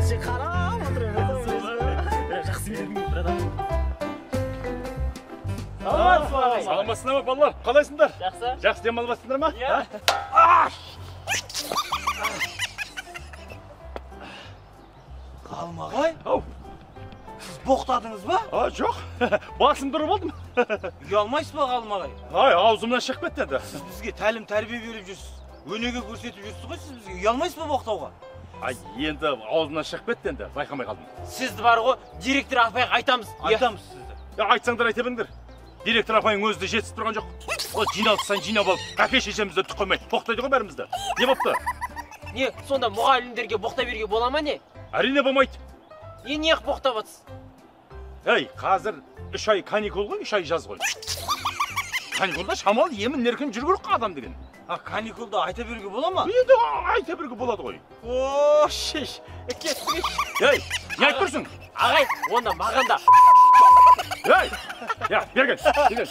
Sen qarab o'tirib. Жақсы бердің, братан. Саламатсыз ба ағай? Саламатсыздар ма балалар? Қалайсыңдар? Жақсы. Жақсы демалып жатсыңдар ма? Иә. Қалым ағай, Ау. сіз боқтадыңыз ба? Жоқ. Басым тұрып болдым. Ұялмайсыз ба Қалым ағай? Ай, аузымнан шығып кетті енді. Сіз бізге тәлім тәрбие беріп жүрсіз. Өнеге көрсетіп жүрсіз ғой, сіз бізге ұялмайсыз ба боқтауға? Ай, енді аузымнан шығып кетті енді. Байқамай қалдым. Сізді бар ғой, директор апайға айтамыз. Айтамыз сізді. Айтсаңдар айта беріңдер. Директор апайың өзі де жетісіп тұрған жоқ. Ол жиналыстан жинап алып, әке шешемізді түк қоймай, боқтайды ғой бәрімізді. Не бопты? Не, сонда мұғалімдерге боқта беруге бола ма не? Әрине болмайды. Неғып боқтап жатсыз? Ей, қазір 3 ай каникул ғой, 3 ай жаз ғой. Каникулда шамал емін еркін жүру керек адам деген. Каникулда айта беруге бола ма? Енді айта беруге болады ғой. О, шеш, кеттіңіз. Ей, не айтып тұрсың? Ағай, онда маған да. Ей, я, берген, берген,